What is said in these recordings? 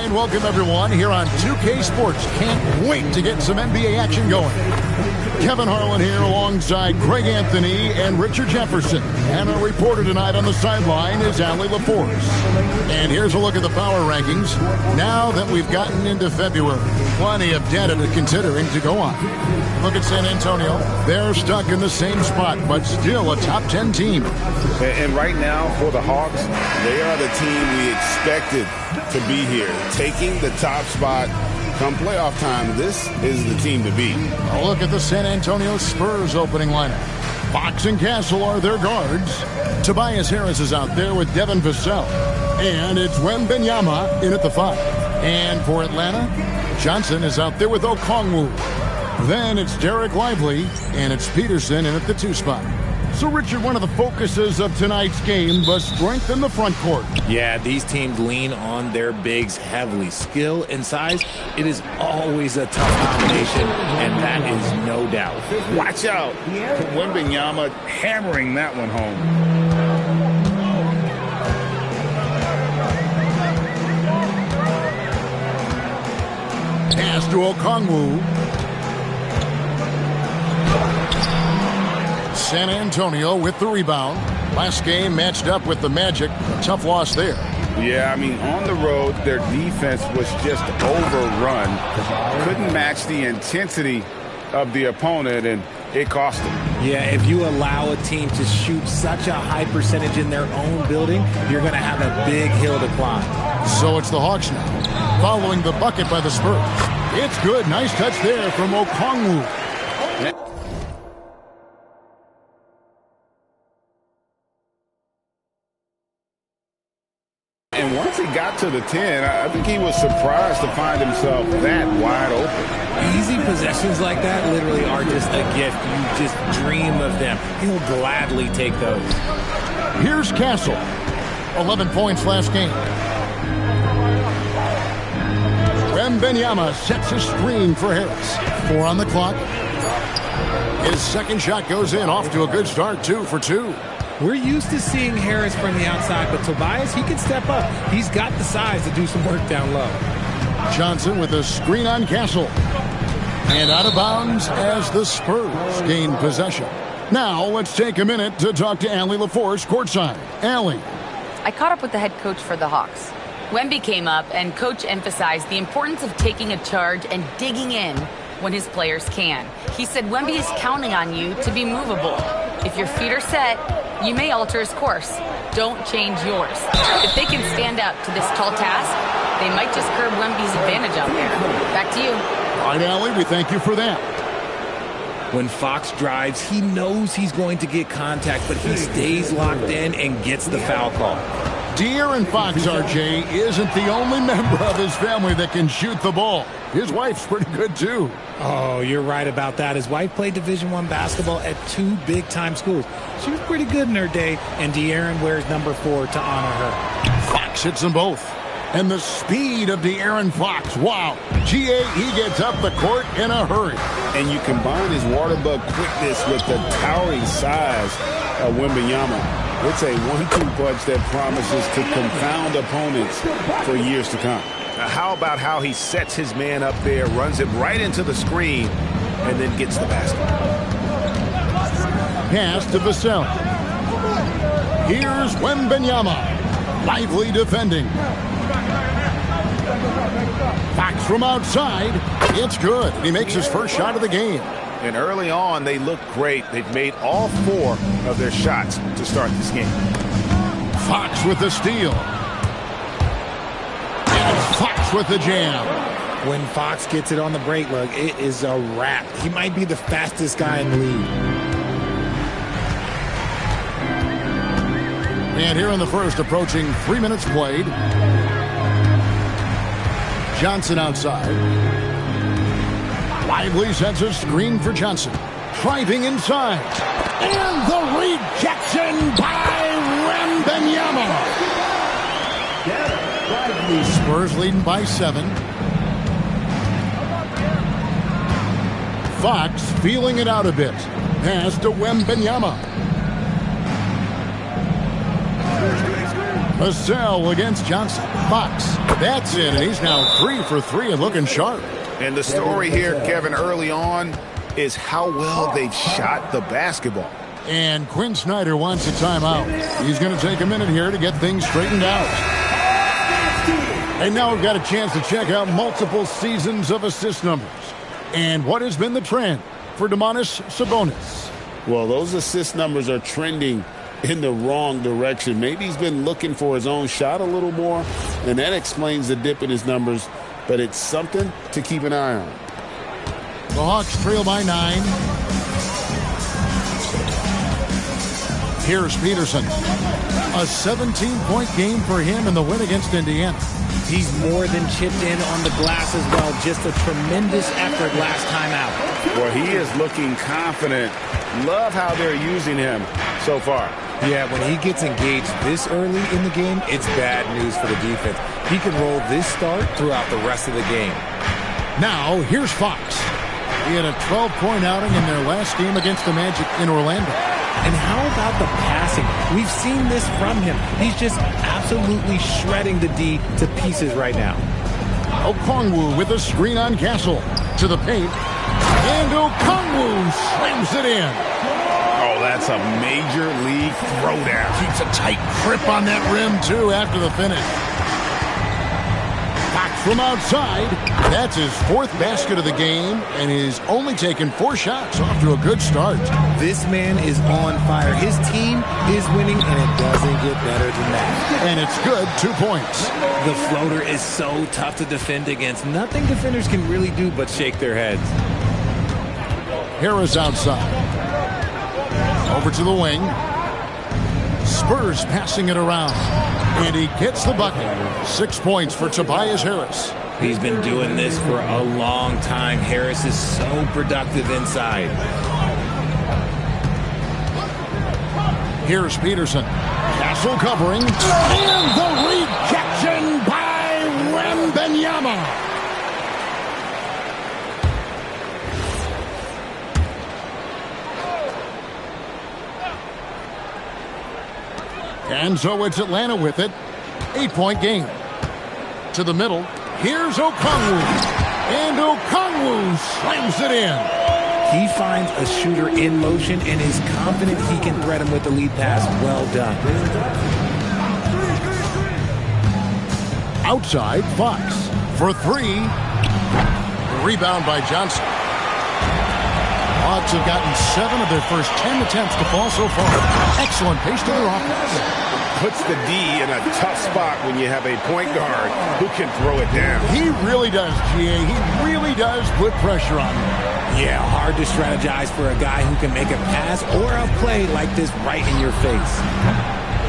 And welcome everyone here on 2K Sports. Can't wait to get some NBA action going. Kevin Harlan here alongside Craig Anthony and Richard Jefferson. And our reporter tonight on the sideline is LILCHEESE. And here's a look at the power rankings. Now that we've gotten into February, plenty of data to considering to go on. Look at San Antonio. They're stuck in the same spot, but still a top 10 team. And right now for the Hawks, they are the team we expected to be here. Taking the top spot come playoff time, this is the team to beat. A look at the San Antonio Spurs opening lineup. Fox and Castle are their guards. Tobias Harris is out there with Devin Vassell. And it's Wembanyama in at the 5. And for Atlanta, Johnson is out there with Okongwu. Then it's Derek Lively, and it's Peterson in at the 2 spot. So, Richard, one of the focuses of tonight's game was strength in the front court. Yeah, these teams lean on their bigs heavily. Skill and size, it is always a tough combination, and that is no doubt. Watch out. Wembanyama hammering that one home. Pass to Okongwu. San Antonio with the rebound. Last game matched up with the Magic. A tough loss there. Yeah, I mean, on the road, their defense was just overrun. Couldn't match the intensity of the opponent, and it cost them. Yeah, if you allow a team to shoot such a high percentage in their own building, you're going to have a big hill to climb. So it's the Hawks now, following the bucket by the Spurs. It's good. Nice touch there from Okongwu. And once he got to the 10, I think he was surprised to find himself that wide open. Easy possessions like that literally are just a gift. You just dream of them. He'll gladly take those. Here's Castle. 11 points last game. Wembanyama sets a screen for Harris. 4 on the clock. His second shot goes in, off to a good start, 2 for 2. We're used to seeing Harris from the outside, but Tobias, he can step up. He's got the size to do some work down low. Johnson with a screen on Castle. And out of bounds as the Spurs gain possession. Now let's take a minute to talk to LILCHEESE courtside. Allie. I caught up with the head coach for the Hawks. Wemby came up, and Coach emphasized the importance of taking a charge and digging in when his players can. He said Wemby is counting on you to be movable. If your feet are set, you may alter his course. Don't change yours. If they can stand up to this tall task, they might just curb Wemby's advantage out there. Back to you. All right, Allie, we thank you for that. When Fox drives, he knows he's going to get contact, but he stays locked in and gets the foul call. De'Aaron Fox, RJ, isn't the only member of his family that can shoot the ball. His wife's pretty good, too. Oh, you're right about that. His wife played Division I basketball at 2 big-time schools. She was pretty good in her day, and De'Aaron wears number 4 to honor her. Fox hits them both. And the speed of De'Aaron Fox. Wow. He gets up the court in a hurry. And you combine his water bug quickness with the towering size of Wembanyama. It's a 1-2 punch that promises to confound opponents for years to come. Now, how about how he sets his man up there, runs him right into the screen, and then gets the basket. Pass to Vassell. Here's Wembanyama. Lively defending. Fox from outside. It's good. He makes his first shot of the game. And early on, they look great. They've made all 4 of their shots to start this game. Fox with the steal. And it's Fox with the jam. When Fox gets it on the break, look, it is a wrap. He might be the fastest guy in the league. And here in the first, approaching 3 minutes played. Johnson outside. Lively sets a screen for Johnson. Driving inside. And the rejection by Wembanyama. Spurs leading by 7. Fox feeling it out a bit. Pass to Wembanyama. Vassell against Johnson. Fox. That's it, and he's now 3 for 3 and looking sharp. And the story here, Kevin, early on is how well they've shot the basketball. And Quinn Snyder wants a timeout. He's going to take a minute here to get things straightened out. And now we've got a chance to check out multiple seasons of assist numbers. And what has been the trend for Domantas Sabonis? Well, those assist numbers are trending in the wrong direction. Maybe he's been looking for his own shot a little more, and that explains the dip in his numbers, but it's something to keep an eye on. The Hawks trail by 9. Here's Peterson. A 17-point game for him in the win against Indiana. He's more than chipped in on the glass as well. Just a tremendous effort last time out. Well, he is looking confident. Love how they're using him so far. Yeah, when he gets engaged this early in the game, it's bad news for the defense. He can roll this start throughout the rest of the game. Now, here's Fox. He had a 12-point outing in their last game against the Magic in Orlando. And how about the passing? We've seen this from him. He's just absolutely shredding the D to pieces right now. Okongwu with a screen on Castle. To the paint. And Okongwu slams it in. Oh, that's a major league throwdown. Keeps a tight grip on that rim, too, after the finish. Fox from outside. That's his 4th basket of the game, and he's only taken 4 shots. Off to a good start. This man is on fire. His team is winning, and it doesn't get better than that. And it's good, 2 points. The floater is so tough to defend against. Nothing defenders can really do but shake their heads. Harris outside. Over to the wing. Spurs passing it around. And he gets the bucket. 6 points for Tobias Harris. He's been doing this for a long time. Harris is so productive inside. Here's Peterson. Castle covering. And the rejection by Wembanyama. And so it's Atlanta with it. 8-point game. To the middle. Here's Okongwu. And Okongwu slams it in. He finds a shooter in motion and is confident he can thread him with the lead pass. Well done. Outside, Fox for 3. Rebound by Johnson. Hawks have gotten 7 of their first 10 attempts to fall so far. Excellent pace to their offense. Puts the D in a tough spot when you have a point guard who can throw it down. He really does, GA. He really does put pressure on him. Yeah, hard to strategize for a guy who can make a pass or a play like this right in your face.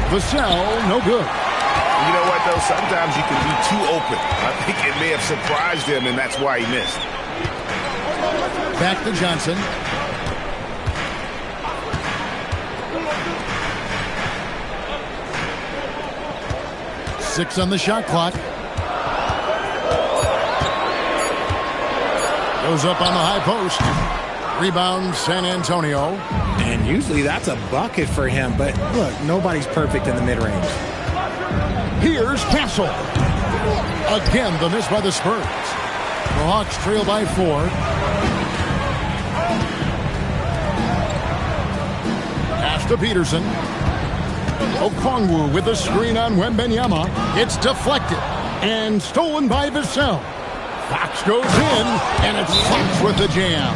Vassell, no good. You know what, though? Sometimes you can be too open. I think it may have surprised him, and that's why he missed. Back to Johnson. Six on the shot clock. Goes up on the high post. Rebound, San Antonio. And usually that's a bucket for him, but look, nobody's perfect in the mid-range. Here's Castle. Again, the miss by the Spurs. The Hawks trail by 4. Pass to Peterson. Okongwu with a screen on Wembanyama. It's deflected and stolen by Vassell. Fox goes in, and it's Fox with the jam.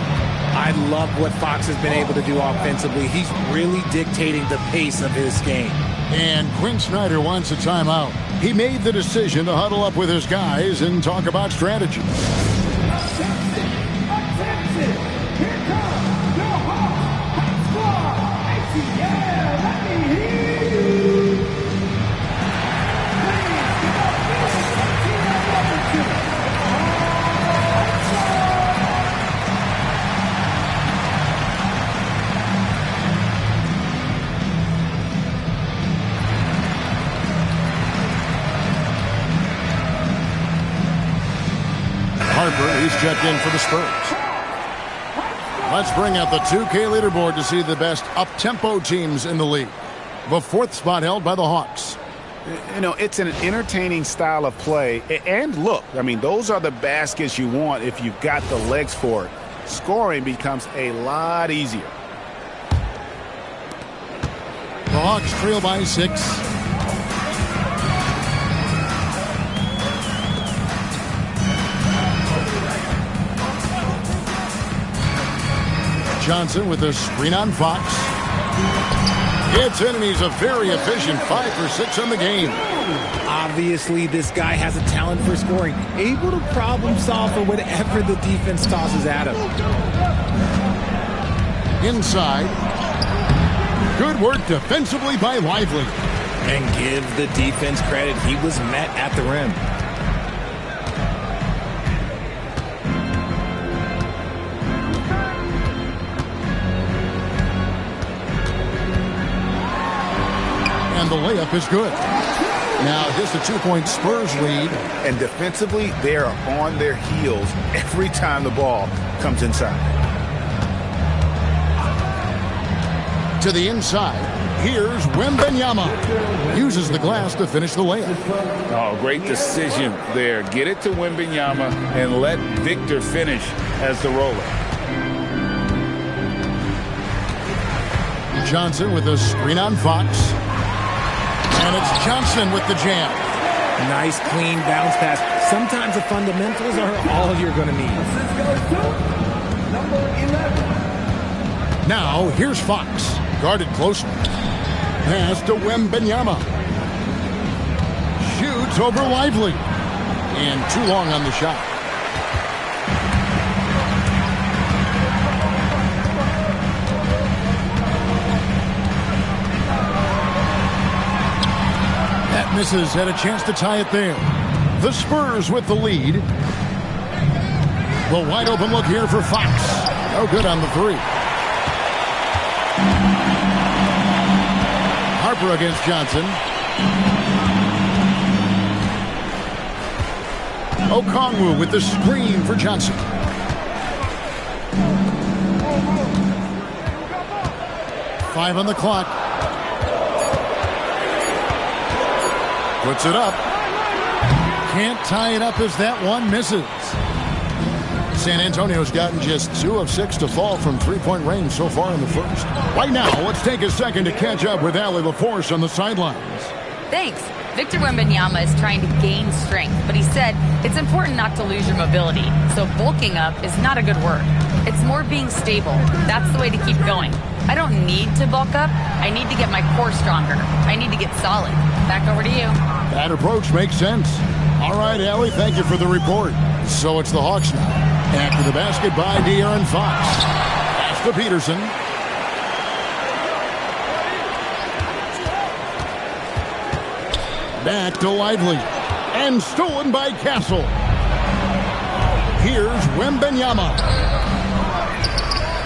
I love what Fox has been able to do offensively. He's really dictating the pace of his game. And Quinn Snyder wants a timeout. He made the decision to huddle up with his guys and talk about strategy. He's checked in for the Spurs. Let's bring out the 2K leaderboard to see the best up-tempo teams in the league. The 4th spot held by the Hawks. You know, it's an entertaining style of play. And look, I mean, those are the baskets you want if you've got the legs for it. Scoring becomes a lot easier. The Hawks trail by 6. Johnson with a screen on Fox. It's in, and he's a very efficient 5 for 6 in the game. Obviously, this guy has a talent for scoring, able to problem solve for whatever the defense tosses at him. Inside. Good work defensively by Lively. And give the defense credit. He was met at the rim. And the layup is good. Now just a 2-point Spurs lead. And defensively, they are on their heels every time the ball comes inside. To the inside. Here's Wembanyama. Uses the glass to finish the layup. Oh, great decision there. Get it to Wembanyama and let Victor finish as the roller. Johnson with a screen on Fox. And it's Johnson with the jam. Nice, clean bounce pass. Sometimes the fundamentals are all you're going to need. Now, here's Fox. Guarded closely. Pass to Wembanyama. Shoots over Lively. And too long on the shot. That misses. Had a chance to tie it there. The Spurs with the lead. The wide open look here for Fox. No good on the 3. Harper against Johnson. Okongwu with the screen for Johnson. Five on the clock. Puts it up. Can't tie it up as that one misses. San Antonio's gotten just 2 of 6 to fall from 3-point range so far in the first. Right now, let's take a second to catch up with Allie LaForce on the sidelines. Thanks. Victor Wembanyama is trying to gain strength, but he said it's important not to lose your mobility. So bulking up is not a good word. It's more being stable. That's the way to keep going. I don't need to bulk up. I need to get my core stronger. I need to get solid. Back over to you. That approach makes sense. All right, Allie, thank you for the report. So it's the Hawks now. After the basket by De'Aaron Fox. Pass to Peterson. Back to Lively. And stolen by Castle. Here's Wembanyama.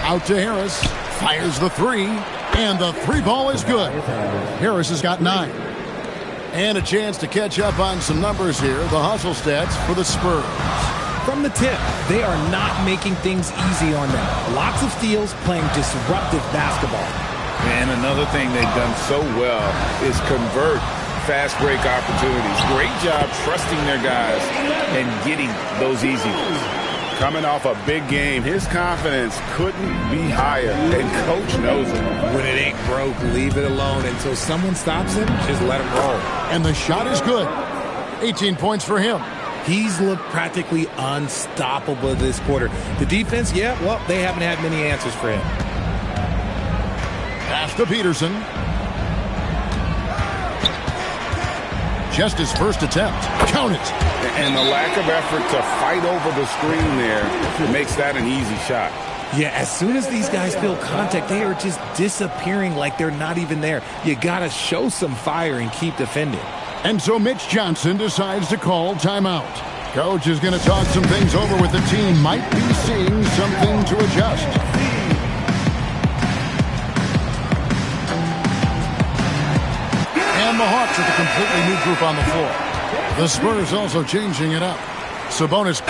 Out to Harris. Fires the 3. And the 3 ball is good. Harris has got 9. And a chance to catch up on some numbers here. The hustle stats for the Spurs. From the tip, they are not making things easy on them. Lots of steals, playing disruptive basketball. And another thing they've done so well is convert fast break opportunities. Great job trusting their guys and getting those easy ones. Coming off a big game, his confidence couldn't be higher, and Coach knows it. When it ain't broke, leave it alone until someone stops him. Just let him roll. And the shot is good. 18 points for him. He's looked practically unstoppable this quarter. The defense, yeah, well, they haven't had many answers for him. Pass to Peterson. Just his first attempt. Count it. And the lack of effort to fight over the screen there makes that an easy shot. Yeah, as soon as these guys feel contact, they are just disappearing like they're not even there. You got to show some fire and keep defending. And so Mitch Johnson decides to call timeout. Coach is going to talk some things over with the team. Might be seeing something to adjust. And the Hawks with a completely new group on the floor. The Spurs also changing it up. Sabonis.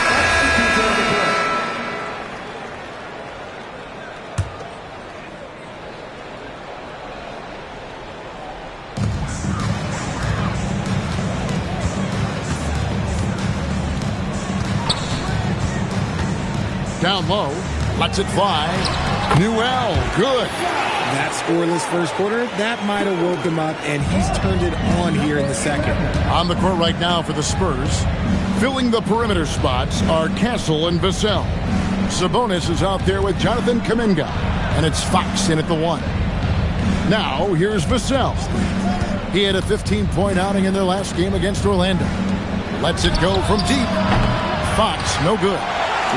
Down low. Lets it fly. Newell. Good. That scoreless first quarter, that might have woke him up, and he's turned it on here in the second. On the court right now for the Spurs. Filling the perimeter spots are Castle and Vassell. Sabonis is out there with Jonathan Kuminga. And it's Fox in at the 1. Now, here's Vassell. He had a 15-point outing in their last game against Orlando. Lets it go from deep. Fox, no good.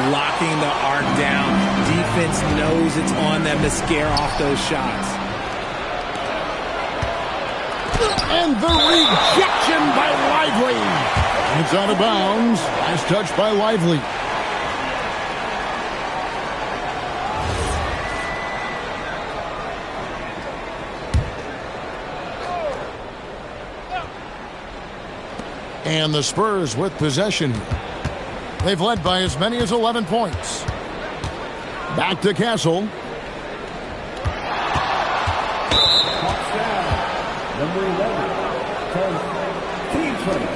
Locking the arc down. Defense knows it's on them to scare off those shots. And the rejection by Lively. It's out of bounds. Nice touch by Lively. And the Spurs with possession. They've led by as many as 11 points. Back to Castle. Number 11, team play.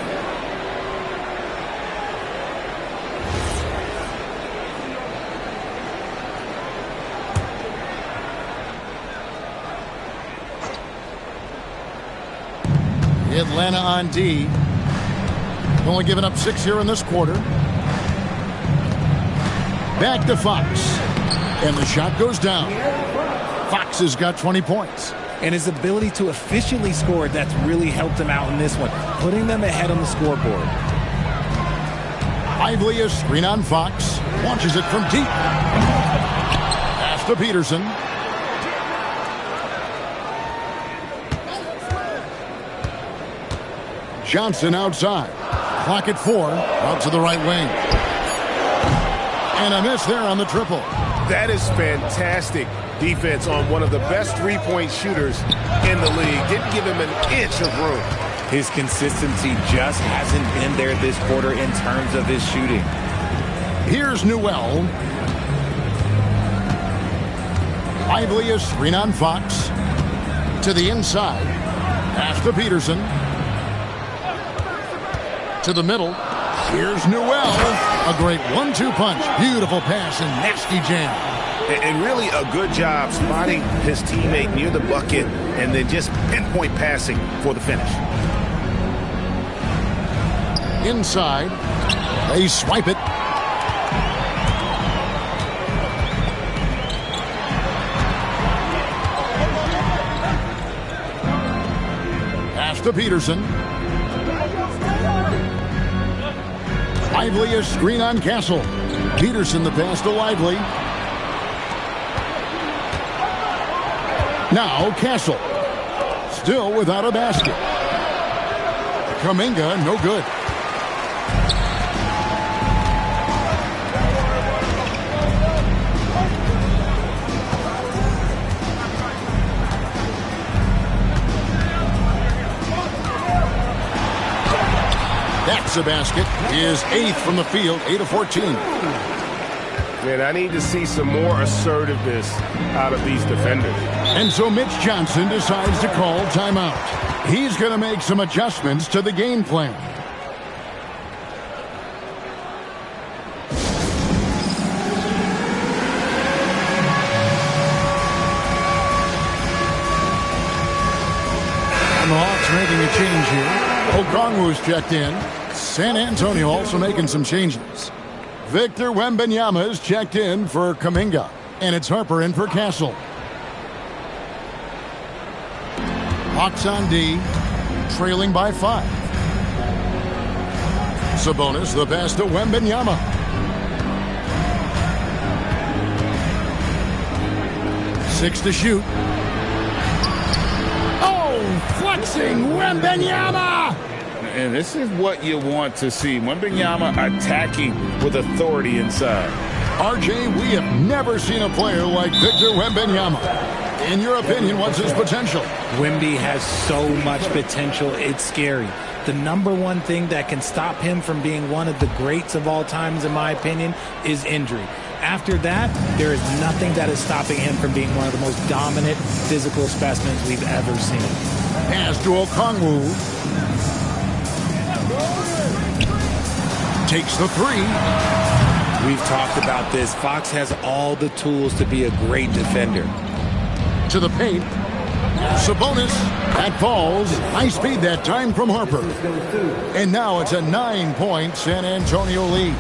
Atlanta on D. Only giving up 6 here in this quarter. Back to Fox. And the shot goes down. Fox has got 20 points. And his ability to efficiently score, that's really helped him out in this one, putting them ahead on the scoreboard. Lively a screen on Fox. Launches it from deep. Pass to Peterson. Johnson outside. Clock at 4. Out to the right wing. And a miss there on the triple. That is fantastic defense on one of the best three-point shooters in the league. Didn't give him an inch of room. His consistency just hasn't been there this quarter in terms of his shooting. Here's Newell. Lively a screen on Fox. To the inside. Pass to Peterson. To the middle. Here's Newell. A great 1-2 punch. Beautiful pass and nasty jam. And really a good job spotting his teammate near the bucket and then just pinpoint passing for the finish. Inside. They swipe it. Pass to Peterson. Lively a screen on Castle. Peterson the pass to Lively. Now Castle. Still without a basket. Kuminga no good. That's a basket. His 8th from the field, 8 of 14. Man, I need to see some more assertiveness out of these defenders. And so Mitch Johnson decides to call timeout. He's going to make some adjustments to the game plan. And the Hawks making a change here. Okongwu's checked in. San Antonio also making some changes. Victor Wembanyama is checked in for Kuminga. And it's Harper in for Castle. Hawks on D, trailing by 5. Sabonis, the pass to Wembanyama. Six to shoot. Oh, flexing Wembanyama! And this is what you want to see. Wembanyama attacking with authority inside. RJ, we have never seen a player like Victor Wembanyama. In your opinion, what's his potential? Wemby has so much potential, it's scary. The number one thing that can stop him from being one of the greats of all times, in my opinion, is injury. After that, there is nothing that is stopping him from being one of the most dominant physical specimens we've ever seen. Pass to Okongwu. Takes the 3. We've talked about this. Fox has all the tools to be a great defender. To the paint. Sabonis. That falls. High speed that time from Harper. And now it's a 9-point San Antonio lead.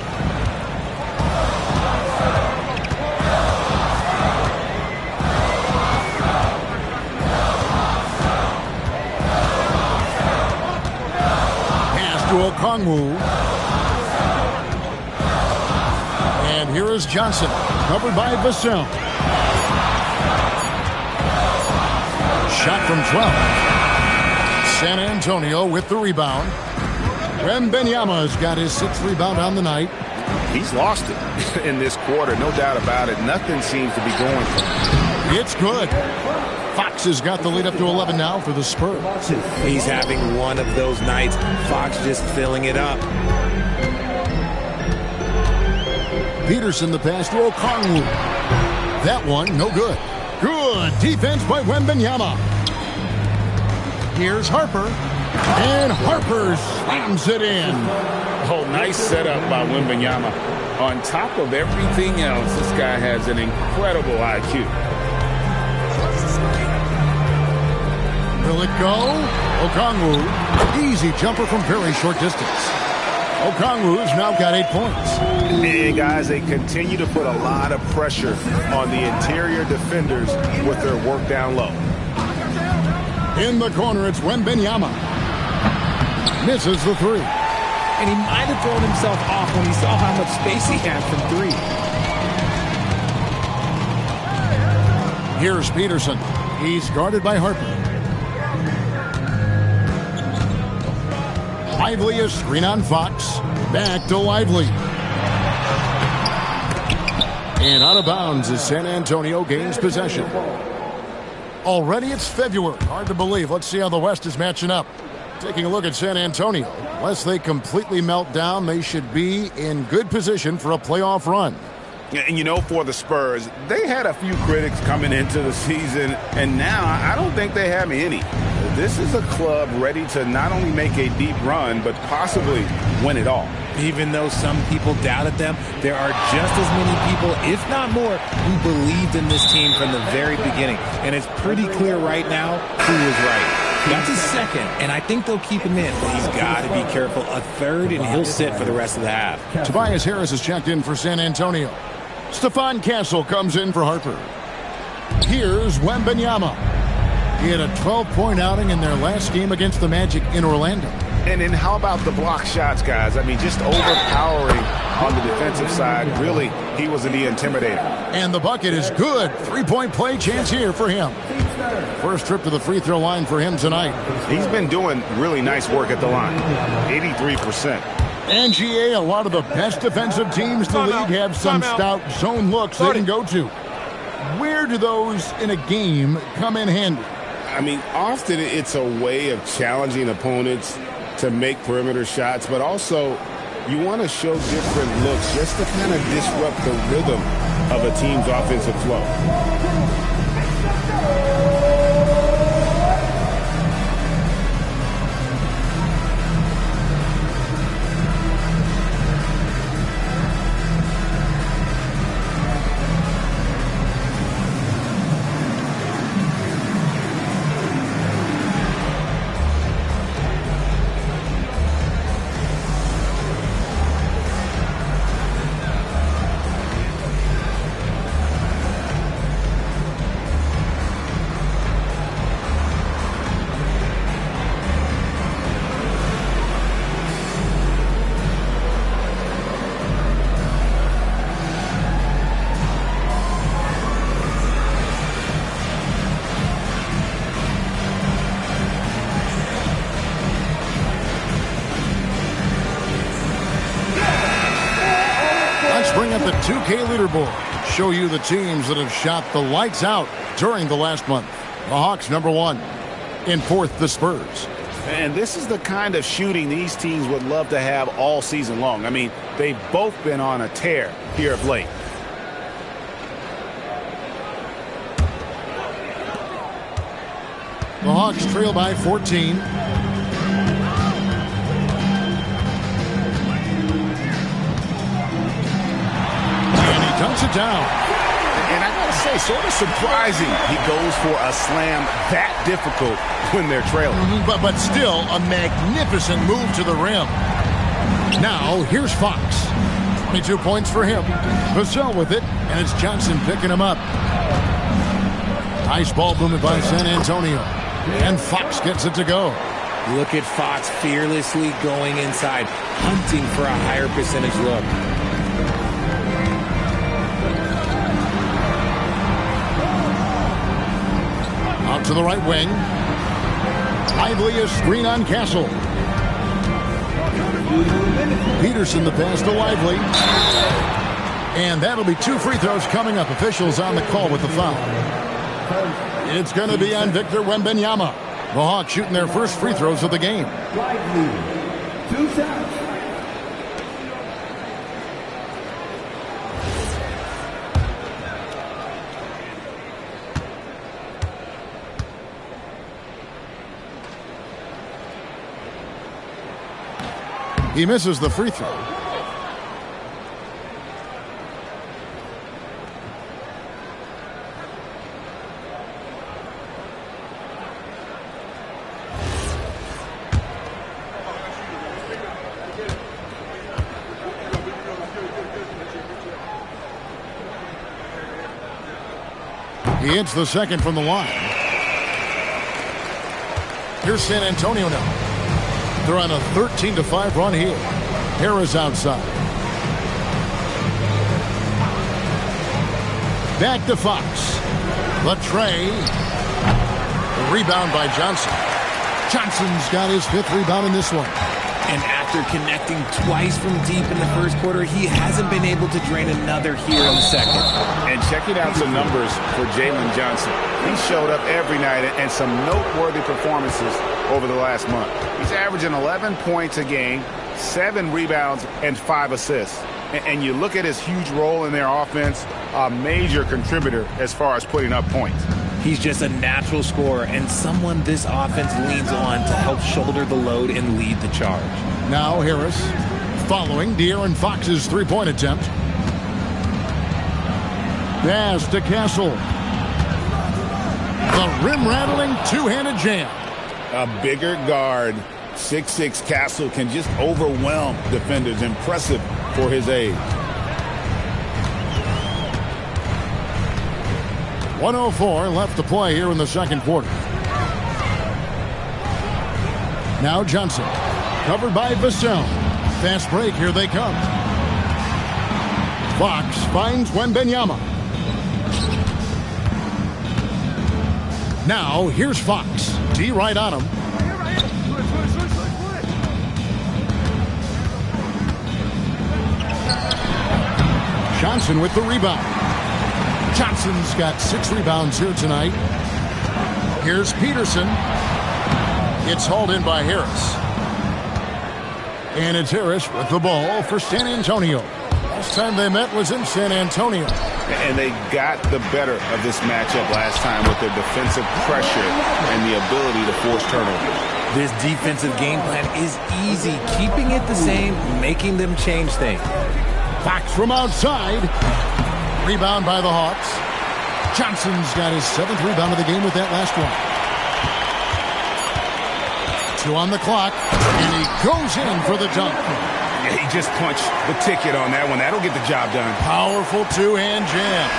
Pass to Okongwu. And here is Johnson, covered by Vassell. Shot from 12. San Antonio with the rebound. Wembanyama's got his 6th rebound on the night. He's lost it in this quarter, no doubt about it. Nothing seems to be going for him. It's good. Fox has got the lead up to 11 now for the Spurs. He's having one of those nights. Fox just filling it up. Peterson the pass to Okongwu. That one, no good. Good defense by Wembanyama. Here's Harper. And Harper slams it in. Oh, nice setup by Wembanyama. On top of everything else, this guy has an incredible IQ. Will it go? Okongwu. Easy jumper from very short distance. Okongwu's now got 8 points. And guys, they continue to put a lot of pressure on the interior defenders with their work down low. In the corner, it's Wembanyama. Misses the 3. And he might have thrown himself off when he saw how much space he had from 3. Here's Peterson. He's guarded by Harper. Lively is screen on Fox. Back to Lively. And out of bounds as San Antonio gains possession. Already it's February. Hard to believe. Let's see how the West is matching up. Taking a look at San Antonio. Unless they completely melt down, they should be in good position for a playoff run. And, you know, for the Spurs, they had a few critics coming into the season, and now I don't think they have any. This is a club ready to not only make a deep run, but possibly win it all. Even though some people doubted them, there are just as many people, if not more, who believed in this team from the very beginning. And it's pretty clear right now who was right. That's his 2nd, and I think they'll keep him in, but he's got to be careful. A 3rd, and he'll sit for the rest of the half. Tobias Harris is checked in for San Antonio. Stephon Castle comes in for Harper. Here's Wembanyama. He had a 12-point outing in their last game against the Magic in Orlando. And then how about the block shots, guys? I mean, just overpowering on the defensive side. Really, he was the intimidator. And the bucket is good. 3-point play chance here for him. First trip to the free throw line for him tonight. He's been doing really nice work at the line. 83%. And GA, a lot of the best defensive teams in the league have some stout zone looks they can go to. Where do those in a game come in handy? I mean, often it's a way of challenging opponents to make perimeter shots, but also you want to show different looks just to kind of disrupt the rhythm of a team's offensive flow. Bring up the 2K leaderboard. Show you the teams that have shot the lights out during the last month. The Hawks #1. In 4th, the Spurs. And this is the kind of shooting these teams would love to have all season long. I mean, they've both been on a tear here of late. The Hawks trail by 14. knocks it down. And I gotta say, sort of surprising he goes for a slam that difficult when they're trailing. But still a magnificent move to the rim. Now, here's Fox. 22 points for him. Vassell with it, and it's Johnson picking him up. Nice ball movement by San Antonio. And Fox gets it to go. Look at Fox fearlessly going inside, hunting for a higher percentage look. Out to the right wing. Lively a screen on Castle. Peterson the pass to Lively. And that'll be 2 free throws coming up. Officials on the call with the foul. It's going to be on Victor Wembanyama. The Hawks shooting their first free throws of the game. Lively. 2 shots. He misses the free throw. He hits the second from the line. Here's San Antonio now. They're on a 13-5 run here. Harris outside. Back to Fox. The tray. The rebound by Johnson. Johnson's got his 5th rebound in this one. And after connecting twice from deep in the first quarter, he hasn't been able to drain another here in the second. And checking out some numbers for Jalen Johnson. He showed up every night and some noteworthy performances over the last month. He's averaging 11 points a game, 7 rebounds, and 5 assists. And you look at his huge role in their offense, a major contributor as far as putting up points. He's just a natural scorer and someone this offense leans on to help shoulder the load and lead the charge. Now Harris following De'Aaron Fox's 3-point attempt. Pass to Castle. The rim-rattling 2-handed jam. A bigger guard, 6'6" Castle, can just overwhelm defenders. Impressive for his age. 1:04 left to play here in the second quarter. Now Johnson, covered by Vassell. Fast break, here they come. Fox finds Wembanyama. Now here's Fox. D right on him. Johnson with the rebound. Johnson's got 6 rebounds here tonight. Here's Peterson. It's hauled in by Harris. And it's Harris with the ball for San Antonio. Last time they met was in San Antonio. And they got the better of this matchup last time with their defensive pressure and the ability to force turnovers. This defensive game plan is easy, keeping it the same, making them change things. Fox from outside. Rebound by the Hawks. Johnson's got his 7th rebound of the game with that last one. 2 on the clock, and he goes in for the dunk. Yeah, he just punched the ticket on that one. That'll get the job done. Powerful 2-hand jam.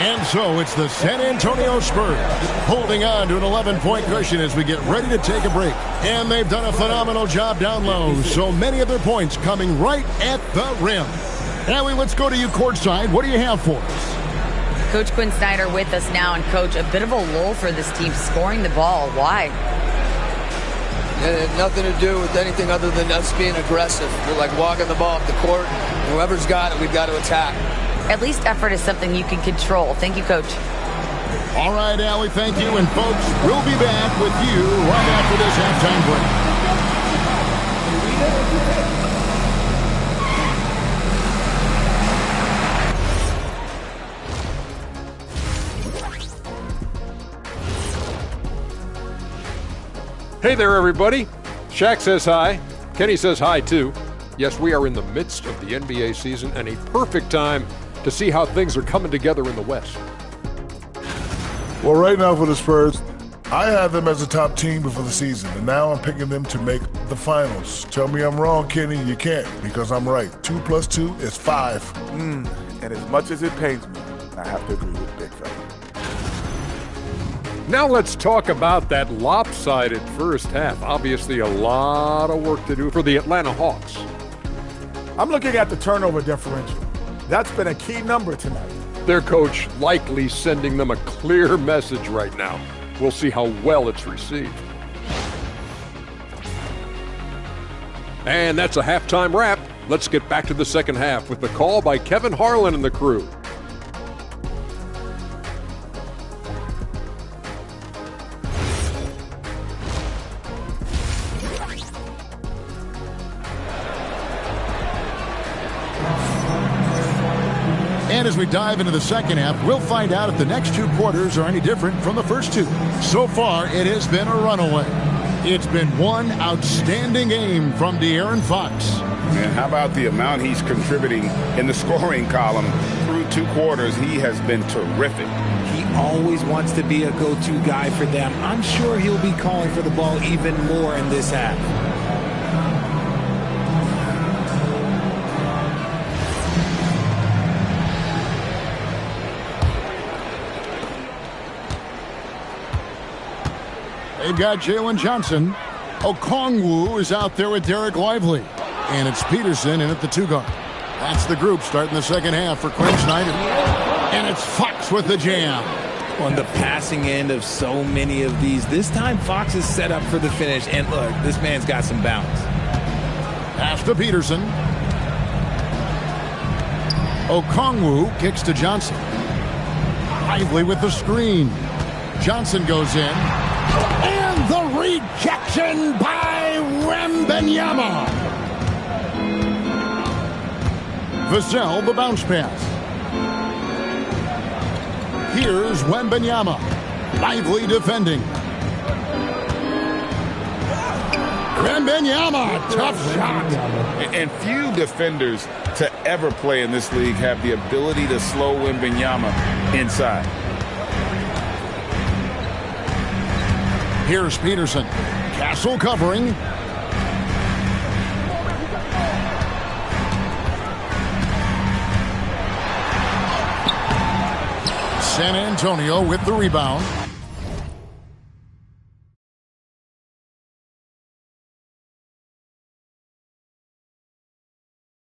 And so it's the San Antonio Spurs holding on to an 11-point cushion as we get ready to take a break. And they've done a phenomenal job down low. So many of their points coming right at the rim. Allie, let's go to you courtside. What do you have for us? Coach Quinn Snyder with us now. And, Coach, a bit of a lull for this team scoring the ball. Why? It had nothing to do with anything other than us being aggressive. We're like walking the ball up the court. Whoever's got it, we've got to attack. At least effort is something you can control. Thank you, Coach. All right, Allie, thank you. And, folks, we'll be back with you right after this halftime break. Hey there, everybody. Shaq says hi. Kenny says hi, too. Yes, we are in the midst of the NBA season and a perfect time to see how things are coming together in the West. Well, right now for the Spurs, I had them as a top team before the season, and now I'm picking them to make the finals. Tell me I'm wrong, Kenny. You can't, because I'm right. 2 + 2 is 5. And as much as it pains me, I have to agree with Big Fella. Now let's talk about that lopsided first half. Obviously a lot of work to do for the Atlanta Hawks. I'm looking at the turnover differential. That's been a key number tonight. Their coach likely sending them a clear message right now. We'll see how well it's received. And that's a halftime wrap. Let's get back to the second half with the call by Kevin Harlan and the crew. And as we dive into the second half, we'll find out if the next 2 quarters are any different from the first 2. So far, it has been a runaway. It's been one outstanding game from De'Aaron Fox. And how about the amount he's contributing in the scoring column through 2 quarters? He has been terrific. He always wants to be a go-to guy for them. I'm sure he'll be calling for the ball even more in this half. They've got Jalen Johnson. Okongwu is out there with Derek Lively. And it's Peterson in at the 2 guard. That's the group starting the second half for Quinn Snyder. And it's Fox with the jam. On the passing end of so many of these, this time Fox is set up for the finish. And look, this man's got some bounce. Pass to Peterson. Okongwu kicks to Johnson. Lively with the screen. Johnson goes in. And the rejection by Wembanyama. Vassell, the bounce pass. Here's Wembanyama. Lively defending. Wembanyama, tough shot. And few defenders to ever play in this league have the ability to slow Wembanyama inside. Here's Peterson. Castle covering. San Antonio with the rebound.